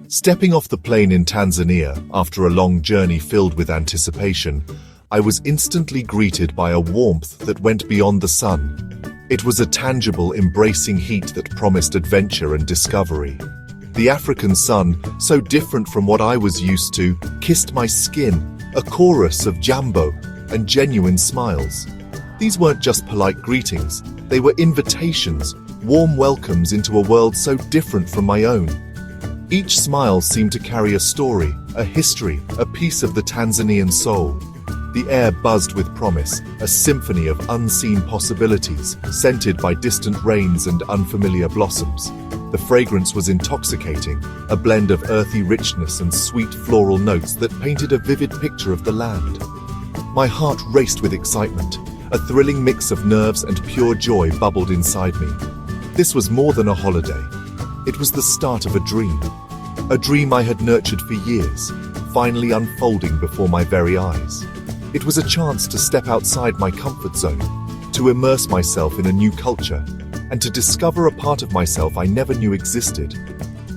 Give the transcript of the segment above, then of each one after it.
Stepping off the plane in Tanzania after a long journey filled with anticipation, I was instantly greeted by a warmth that went beyond the sun. It was a tangible, embracing heat that promised adventure and discovery. The African sun, so different from what I was used to, kissed my skin, a chorus of jambo and genuine smiles. These weren't just polite greetings, they were invitations, warm welcomes into a world so different from my own. Each smile seemed to carry a story, a history, a piece of the Tanzanian soul. The air buzzed with promise, a symphony of unseen possibilities, scented by distant rains and unfamiliar blossoms. The fragrance was intoxicating, a blend of earthy richness and sweet floral notes that painted a vivid picture of the land. My heart raced with excitement. A thrilling mix of nerves and pure joy bubbled inside me. This was more than a holiday. It was the start of a dream I had nurtured for years, finally unfolding before my very eyes. It was a chance to step outside my comfort zone, to immerse myself in a new culture, and to discover a part of myself I never knew existed.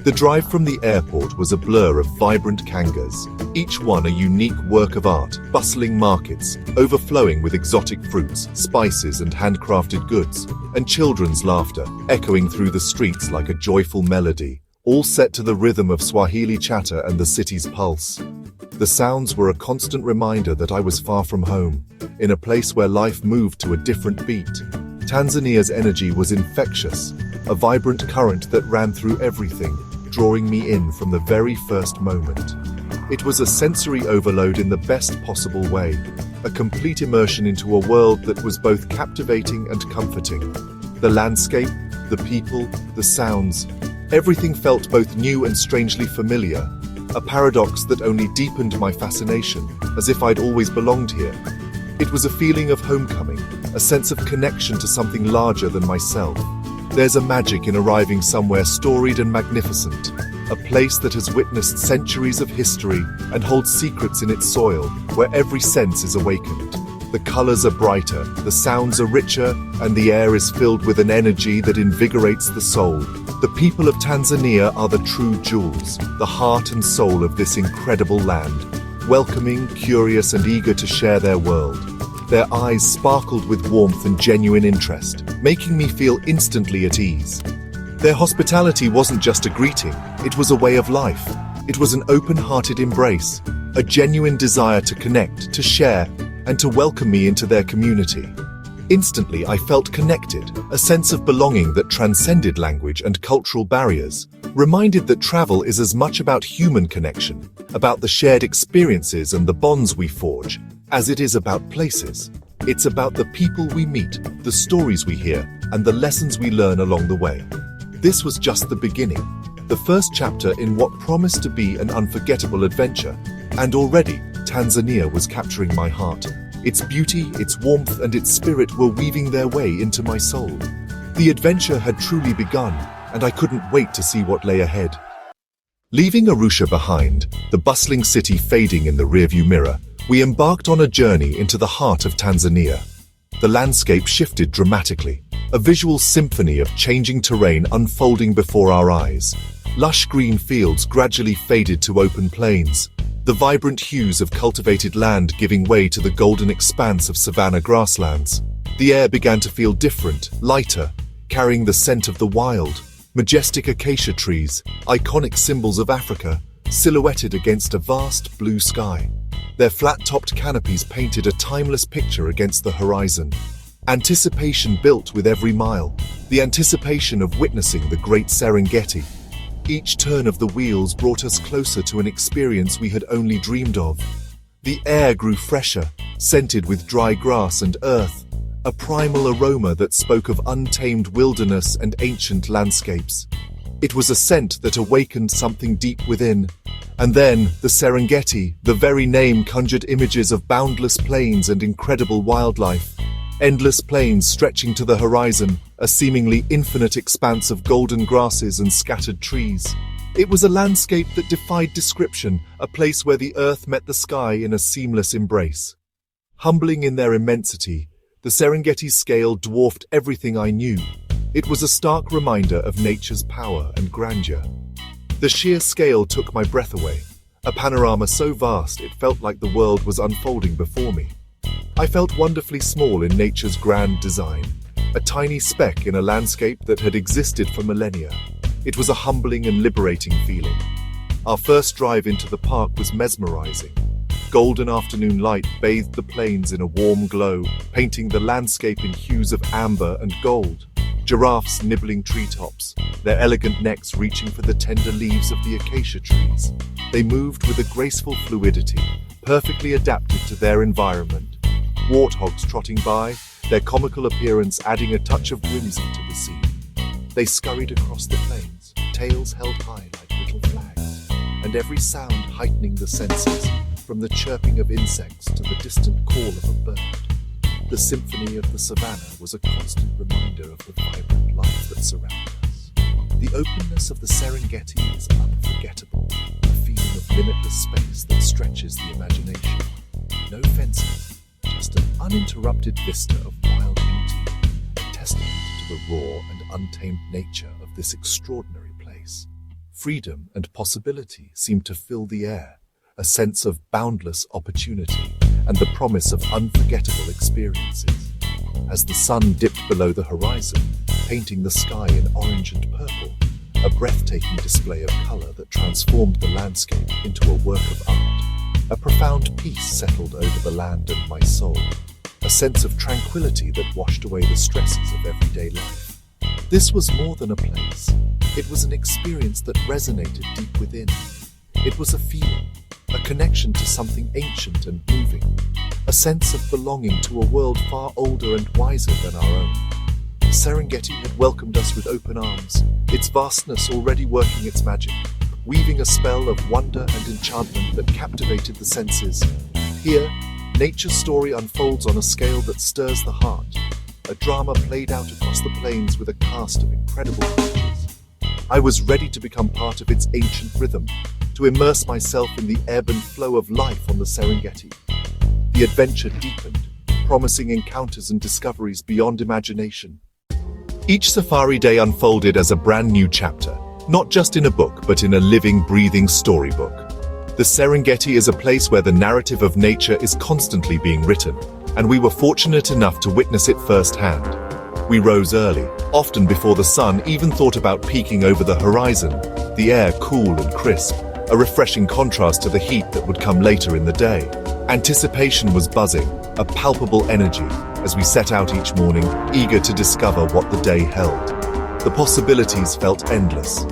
The drive from the airport was a blur of vibrant kangas, each one a unique work of art, bustling markets, overflowing with exotic fruits, spices and handcrafted goods, and children's laughter, echoing through the streets like a joyful melody, all set to the rhythm of Swahili chatter and the city's pulse. The sounds were a constant reminder that I was far from home, in a place where life moved to a different beat. Tanzania's energy was infectious, a vibrant current that ran through everything, drawing me in from the very first moment. It was a sensory overload in the best possible way, a complete immersion into a world that was both captivating and comforting. The landscape, the people, the sounds, everything felt both new and strangely familiar, a paradox that only deepened my fascination, as if I'd always belonged here. It was a feeling of homecoming, a sense of connection to something larger than myself. There's a magic in arriving somewhere storied and magnificent, a place that has witnessed centuries of history and holds secrets in its soil, where every sense is awakened. The colors are brighter, the sounds are richer, and the air is filled with an energy that invigorates the soul. The people of Tanzania are the true jewels, the heart and soul of this incredible land, welcoming, curious, and eager to share their world. Their eyes sparkled with warmth and genuine interest, making me feel instantly at ease. Their hospitality wasn't just a greeting, it was a way of life. It was an open-hearted embrace, a genuine desire to connect, to share, and to welcome me into their community. Instantly, I felt connected, a sense of belonging that transcended language and cultural barriers, reminded that travel is as much about human connection, about the shared experiences and the bonds we forge, as it is about places. It's about the people we meet, the stories we hear, and the lessons we learn along the way. This was just the beginning, the first chapter in what promised to be an unforgettable adventure, and already Tanzania was capturing my heart. Its beauty, its warmth, and its spirit were weaving their way into my soul. The adventure had truly begun, and I couldn't wait to see what lay ahead. Leaving Arusha behind, the bustling city fading in the rearview mirror, we embarked on a journey into the heart of Tanzania. The landscape shifted dramatically, a visual symphony of changing terrain unfolding before our eyes. Lush green fields gradually faded to open plains, the vibrant hues of cultivated land giving way to the golden expanse of savanna grasslands. The air began to feel different, lighter, carrying the scent of the wild. Majestic acacia trees, iconic symbols of Africa, silhouetted against a vast blue sky. Their flat-topped canopies painted a timeless picture against the horizon. Anticipation built with every mile, the anticipation of witnessing the great Serengeti. Each turn of the wheels brought us closer to an experience we had only dreamed of. The air grew fresher, scented with dry grass and earth, a primal aroma that spoke of untamed wilderness and ancient landscapes. It was a scent that awakened something deep within. And then, the Serengeti, the very name conjured images of boundless plains and incredible wildlife. Endless plains stretching to the horizon, a seemingly infinite expanse of golden grasses and scattered trees. It was a landscape that defied description, a place where the earth met the sky in a seamless embrace. Humbling in their immensity, the Serengeti's scale dwarfed everything I knew. It was a stark reminder of nature's power and grandeur. The sheer scale took my breath away, a panorama so vast it felt like the world was unfolding before me. I felt wonderfully small in nature's grand design, a tiny speck in a landscape that had existed for millennia. It was a humbling and liberating feeling. Our first drive into the park was mesmerizing. Golden afternoon light bathed the plains in a warm glow, painting the landscape in hues of amber and gold. Giraffes nibbling treetops, their elegant necks reaching for the tender leaves of the acacia trees. They moved with a graceful fluidity, perfectly adapted to their environment. Warthogs trotting by, their comical appearance adding a touch of whimsy to the scene. They scurried across the plains, tails held high like little flags, and every sound heightening the senses, from the chirping of insects to the distant call of a bird. The symphony of the savannah was a constant reminder of the vibrant life that surrounded us. The openness of the Serengeti is unforgettable, a feeling of limitless space that stretches the imagination. No fences, just an uninterrupted vista of wild beauty, a testament to the raw and untamed nature of this extraordinary place. Freedom and possibility seemed to fill the air, a sense of boundless opportunity and the promise of unforgettable experiences. As the sun dipped below the horizon, painting the sky in orange and purple, a breathtaking display of color that transformed the landscape into a work of art. A profound peace settled over the land and my soul, a sense of tranquility that washed away the stresses of everyday life. This was more than a place. It was an experience that resonated deep within. It was a feeling, a connection to something ancient and moving, a sense of belonging to a world far older and wiser than our own. Serengeti had welcomed us with open arms, its vastness already working its magic, weaving a spell of wonder and enchantment that captivated the senses. Here, nature's story unfolds on a scale that stirs the heart, a drama played out across the plains with a cast of incredible creatures. I was ready to become part of its ancient rhythm, to immerse myself in the ebb and flow of life on the Serengeti. The adventure deepened, promising encounters and discoveries beyond imagination. Each safari day unfolded as a brand new chapter, not just in a book, but in a living, breathing storybook. The Serengeti is a place where the narrative of nature is constantly being written, and we were fortunate enough to witness it firsthand. We rose early, often before the sun even thought about peeking over the horizon, the air cool and crisp, a refreshing contrast to the heat that would come later in the day. Anticipation was buzzing, a palpable energy, as we set out each morning, eager to discover what the day held. The possibilities felt endless.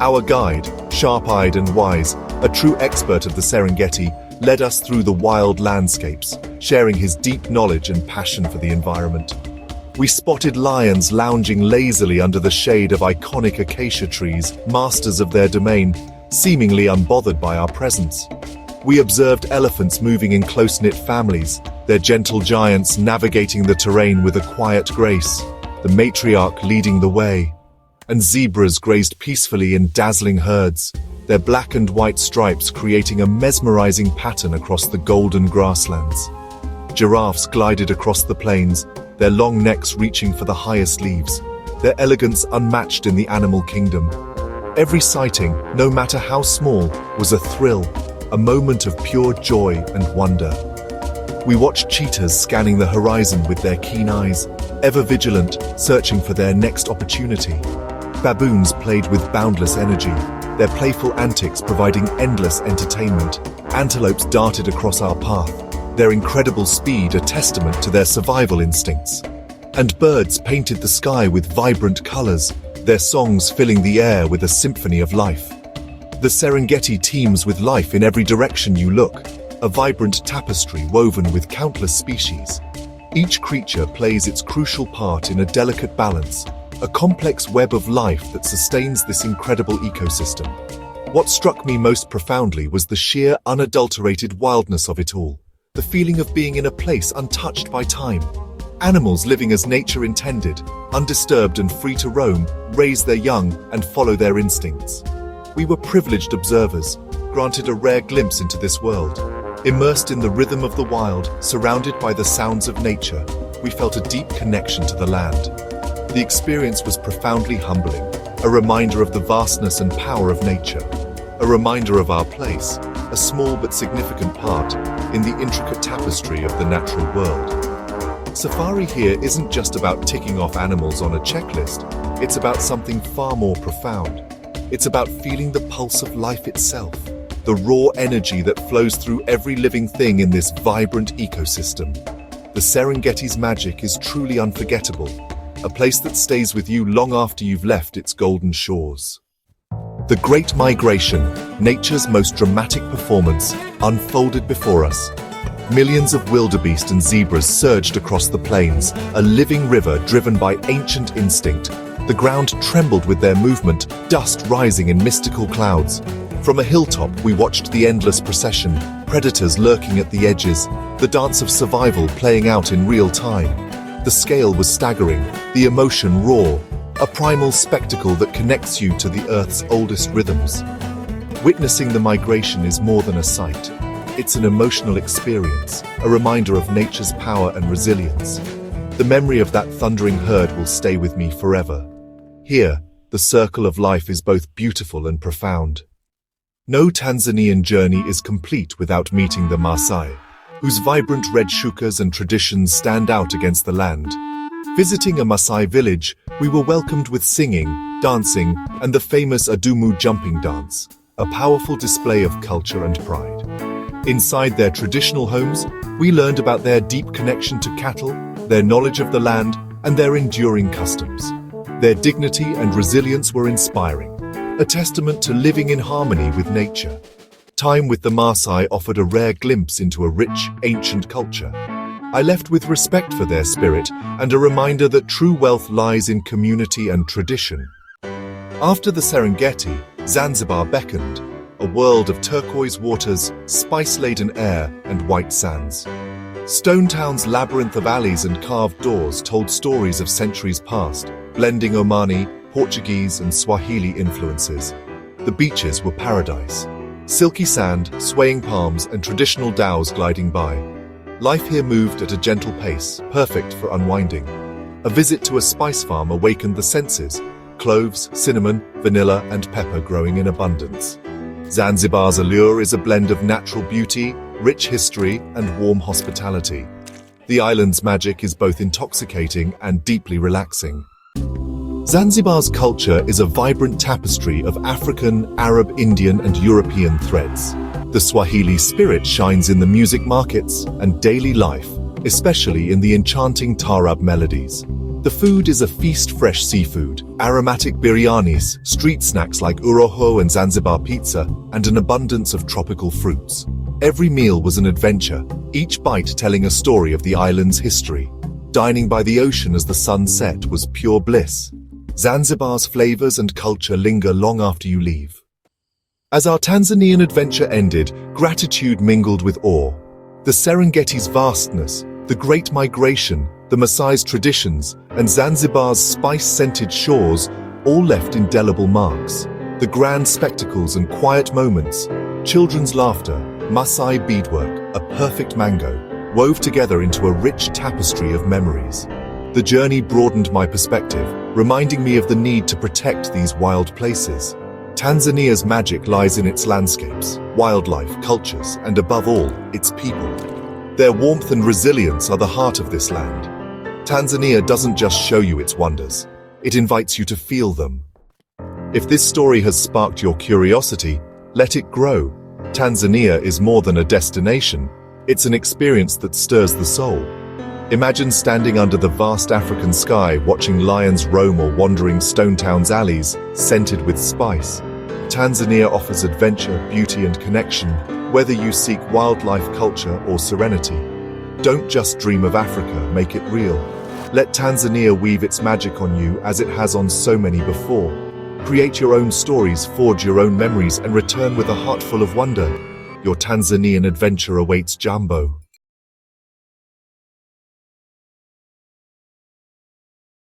Our guide, sharp-eyed and wise, a true expert of the Serengeti, led us through the wild landscapes, sharing his deep knowledge and passion for the environment. We spotted lions lounging lazily under the shade of iconic acacia trees, masters of their domain, seemingly unbothered by our presence. We observed elephants moving in close-knit families, their gentle giants navigating the terrain with a quiet grace, the matriarch leading the way. And zebras grazed peacefully in dazzling herds, their black and white stripes creating a mesmerizing pattern across the golden grasslands. Giraffes glided across the plains, their long necks reaching for the highest leaves, their elegance unmatched in the animal kingdom. Every sighting, no matter how small, was a thrill, a moment of pure joy and wonder. We watched cheetahs scanning the horizon with their keen eyes, ever vigilant, searching for their next opportunity. Baboons played with boundless energy, their playful antics providing endless entertainment. Antelopes darted across our path, their incredible speed a testament to their survival instincts. And birds painted the sky with vibrant colors, their songs filling the air with a symphony of life. The Serengeti teems with life in every direction you look, a vibrant tapestry woven with countless species. Each creature plays its crucial part in a delicate balance, a complex web of life that sustains this incredible ecosystem. What struck me most profoundly was the sheer, unadulterated wildness of it all, the feeling of being in a place untouched by time. Animals living as nature intended, undisturbed and free to roam, raise their young and follow their instincts. We were privileged observers, granted a rare glimpse into this world. Immersed in the rhythm of the wild, surrounded by the sounds of nature, we felt a deep connection to the land. The experience was profoundly humbling, a reminder of the vastness and power of nature, a reminder of our place, a small but significant part in the intricate tapestry of the natural world. Safari here isn't just about ticking off animals on a checklist, it's about something far more profound. It's about feeling the pulse of life itself, the raw energy that flows through every living thing in this vibrant ecosystem. The Serengeti's magic is truly unforgettable, a place that stays with you long after you've left its golden shores. The Great Migration, nature's most dramatic performance, unfolded before us. Millions of wildebeest and zebras surged across the plains, a living river driven by ancient instinct. The ground trembled with their movement, dust rising in mystical clouds. From a hilltop, we watched the endless procession, predators lurking at the edges, the dance of survival playing out in real time. The scale was staggering, the emotion raw, a primal spectacle that connects you to the Earth's oldest rhythms. Witnessing the migration is more than a sight. It's an emotional experience, a reminder of nature's power and resilience. The memory of that thundering herd will stay with me forever. Here, the circle of life is both beautiful and profound. No Tanzanian journey is complete without meeting the Maasai, whose vibrant red shukas and traditions stand out against the land. Visiting a Maasai village, we were welcomed with singing, dancing, and the famous Adumu jumping dance, a powerful display of culture and pride. Inside their traditional homes, we learned about their deep connection to cattle, their knowledge of the land, and their enduring customs. Their dignity and resilience were inspiring, a testament to living in harmony with nature. Time with the Maasai offered a rare glimpse into a rich, ancient culture. I left with respect for their spirit and a reminder that true wealth lies in community and tradition. After the Serengeti, Zanzibar beckoned, a world of turquoise waters, spice-laden air, and white sands. Stone Town's labyrinth of alleys and carved doors told stories of centuries past, blending Omani, Portuguese, and Swahili influences. The beaches were paradise. Silky sand, swaying palms, and traditional dhows gliding by. Life here moved at a gentle pace, perfect for unwinding. A visit to a spice farm awakened the senses, cloves, cinnamon, vanilla, and pepper growing in abundance. Zanzibar's allure is a blend of natural beauty, rich history, and warm hospitality. The island's magic is both intoxicating and deeply relaxing. Zanzibar's culture is a vibrant tapestry of African, Arab, Indian, and European threads. The Swahili spirit shines in the music markets and daily life, especially in the enchanting taarab melodies. The food is a feast: fresh seafood, aromatic biryanis, street snacks like uroho and Zanzibar pizza, and an abundance of tropical fruits. Every meal was an adventure, each bite telling a story of the island's history. Dining by the ocean as the sun set was pure bliss. Zanzibar's flavors and culture linger long after you leave. As our Tanzanian adventure ended, gratitude mingled with awe. The Serengeti's vastness, the Great Migration, the Maasai's traditions, and Zanzibar's spice-scented shores all left indelible marks. The grand spectacles and quiet moments, children's laughter, Maasai beadwork, a perfect mango, wove together into a rich tapestry of memories. The journey broadened my perspective, reminding me of the need to protect these wild places. Tanzania's magic lies in its landscapes, wildlife, cultures, and above all, its people. Their warmth and resilience are the heart of this land. Tanzania doesn't just show you its wonders, it invites you to feel them. If this story has sparked your curiosity, let it grow. Tanzania is more than a destination, it's an experience that stirs the soul. Imagine standing under the vast African sky, watching lions roam or wandering Stone Town's alleys, scented with spice. Tanzania offers adventure, beauty, and connection, whether you seek wildlife, culture, or serenity. Don't just dream of Africa, make it real. Let Tanzania weave its magic on you as it has on so many before. Create your own stories, forge your own memories, and return with a heart full of wonder. Your Tanzanian adventure awaits, Jambo.